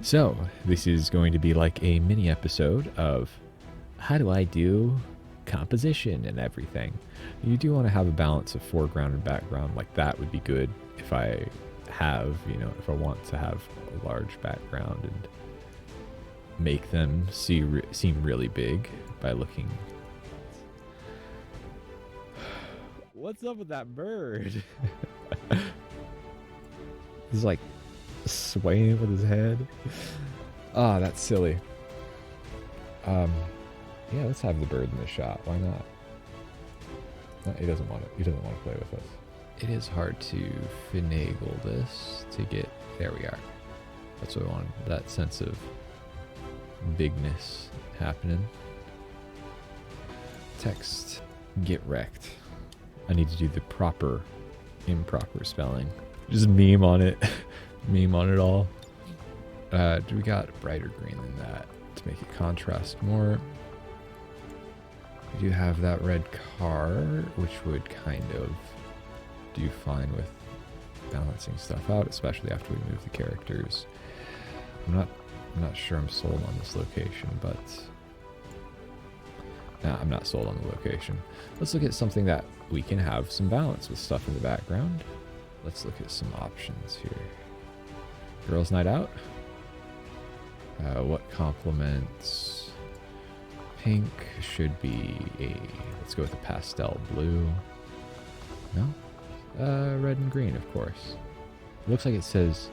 So, this is going to be like a mini episode of how do I do composition and everything. You do want to have a balance of foreground and background, like that would be good if I have, if I want to have a large background and make them seem really big by looking. What's up with that bird? He's like swaying with his head. Ah, that's silly. Yeah, let's have the bird in the shot. Why not? No, he doesn't want it. He doesn't want to play with us. It is hard to finagle this to get. There we are. That's what I wanted. That sense of bigness happening. Text. Get wrecked. I need to do the proper, improper spelling. Just meme on it. Meme on it all. Do we got brighter green than that to make it contrast more? We do have that red car, which would kind of do fine with balancing stuff out, especially after we move the characters. I'm not sure I'm sold on this location, but I'm not sold on the location. Let's look at something that we can have some balance with stuff in the background. Let's look at some options here. Girls' night out. What complements pink should be let's go with a pastel blue. No? Red and green, of course. It looks like it says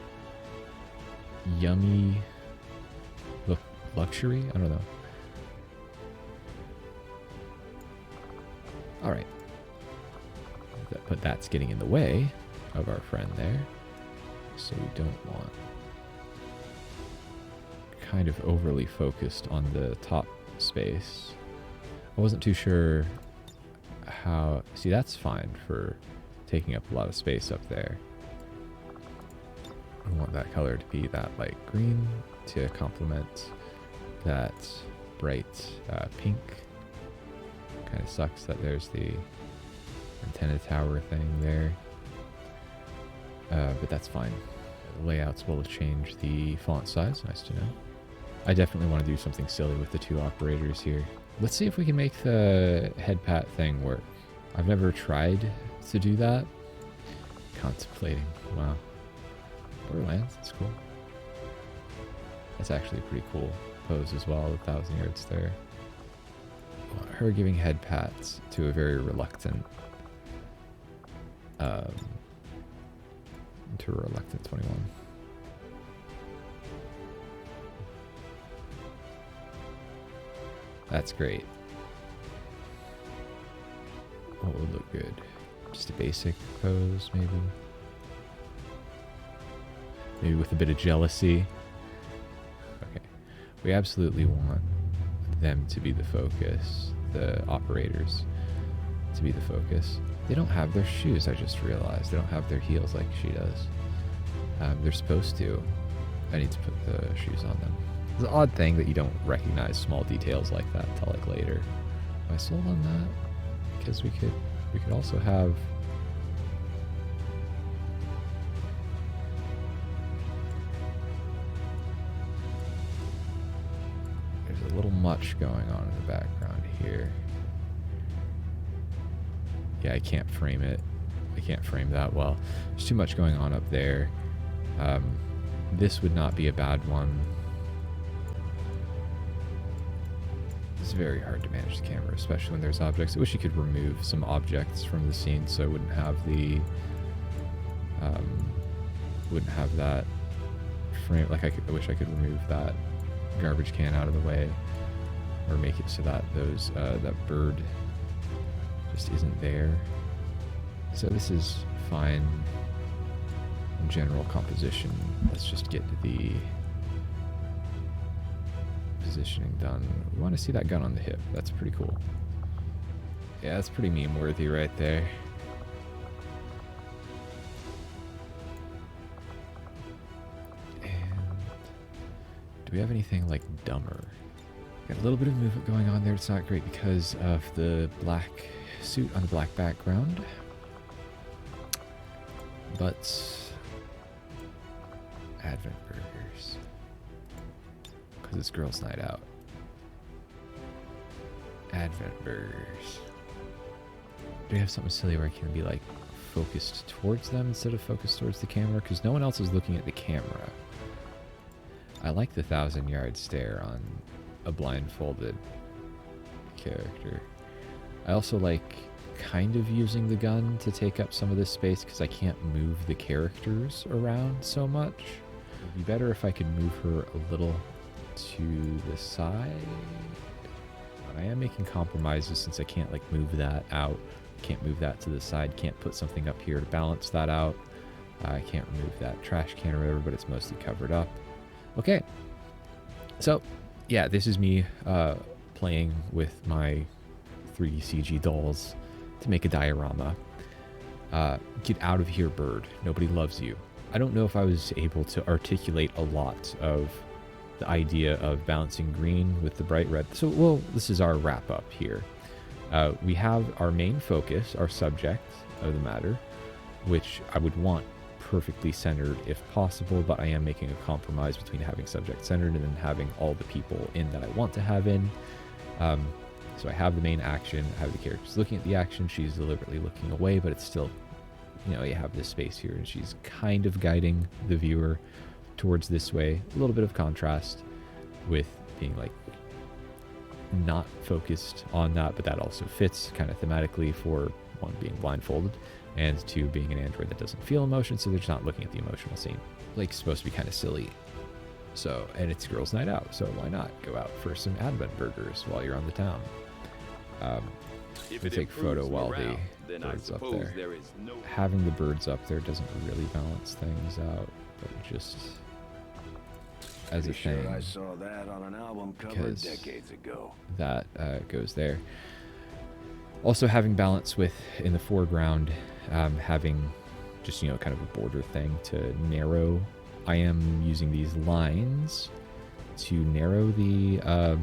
yummy luxury. I don't know. All right. But that's getting in the way of our friend there. So we don't want kind of overly focused on the top space. I wasn't too sure how... See, that's fine for taking up a lot of space up there. I want that color to be that light green to complement that bright pink. Kind of sucks that there's the antenna tower thing there. But that's fine. The layouts will change the font size. Nice to know. I definitely want to do something silly with the two operators here. Let's see if we can make the head pat thing work. I've never tried to do that. Contemplating. Wow. Borderlands. That's cool. That's actually a pretty cool pose as well. 1,000 yards there. Her giving head pats to a very reluctant... to a reluctant 21. That's great. What would look good? Just a basic pose, maybe? Maybe with a bit of jealousy. Okay. We absolutely want them to be the focus. The operators to be the focus. They don't have their shoes, I just realized. They don't have their heels like she does. They're supposed to. I need to put the shoes on them. It's an odd thing that you don't recognize small details like that until like later. Am I sold on that? Because we could also have... There's a little much going on in the background here. Yeah, I can't frame it. I can't frame that well. There's too much going on up there. This would not be a bad one. It's very hard to manage the camera, especially when there's objects. I wish you could remove some objects from the scene so I wouldn't have the... wouldn't have that frame. Like, I wish I could remove that garbage can out of the way. Or make it so that those, that bird just isn't there. So this is fine. General composition. Let's just get the positioning done. We want to see that gun on the hip. That's pretty cool. Yeah, that's pretty meme worthy right there. And do we have anything like dumber? Got a little bit of movement going on there. It's not great because of the black suit on the black background. But Advent burgers. because it's girls' night out. Advent burgers. Do we have something silly where I can be like focused towards them instead of focused towards the camera? Because no one else is looking at the camera. I like the 1,000-yard stare on a blindfolded character. I also like kind of using the gun to take up some of this space because I can't move the characters around so much. It would be better if I could move her a little to the side. But I am making compromises since I can't like move that out. Can't move that to the side. Can't put something up here to balance that out. I can't remove that trash can or whatever, but it's mostly covered up. Okay. So, yeah, this is me playing with my 3D CG dolls to make a diorama. Get out of here, bird. Nobody loves you. I don't know if I was able to articulate a lot of the idea of balancing green with the bright red. So, well, this is our wrap up here. We have our main focus, our subject of the matter, which I would want perfectly centered if possible, but I am making a compromise between having subject centered and then having all the people in that I want to have in. So I have the main action, I have the characters looking at the action, she's deliberately looking away, but it's still, you know, you have this space here and she's kind of guiding the viewer towards this way. A little bit of contrast with being like not focused on that, but that also fits kind of thematically for one being blindfolded and two being an android that doesn't feel emotion, so they're just not looking at the emotional scene. Blake's supposed to be kind of silly, so, and it's girls' night out, so why not go out for some Advent burgers while you're on the town. We take photo while the bird's up there. Having the birds up there doesn't really balance things out, but just as a thing. I saw that on an album cover decades ago. That goes there. Also having balance with, in the foreground, having just, you know, kind of a border thing to narrow. I am using these lines to narrow the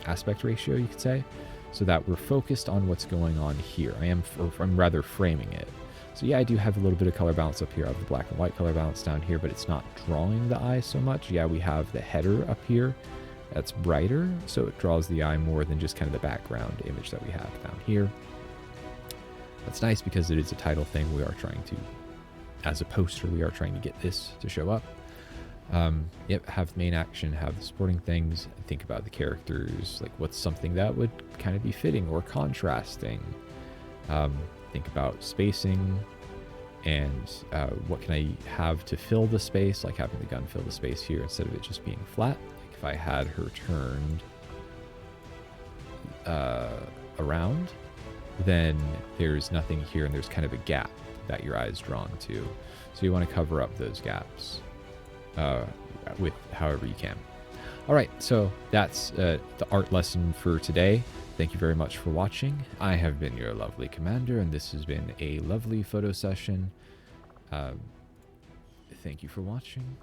aspect ratio, you could say, so that we're focused on what's going on here. I'm rather framing it. So yeah, I do have a little bit of color balance up here. I have the black and white color balance down here, but it's not drawing the eye so much. Yeah, we have the header up here that's brighter, so it draws the eye more than just kind of the background image that we have down here. That's nice because it is a title thing. We are trying to, as a poster, we are trying to get this to show up. Yep, have the main action, have the supporting things, think about the characters, like what's something that would kind of be fitting or contrasting. Think about spacing and what can I have to fill the space, like having the gun fill the space here instead of it just being flat. Like if I had her turned around, then there's nothing here and there's kind of a gap that your eye is drawn to. So you want to cover up those gaps with however you can. All right, so that's the art lesson for today. Thank you very much for watching. I have been your lovely commander, and this has been a lovely photo session. Thank you for watching.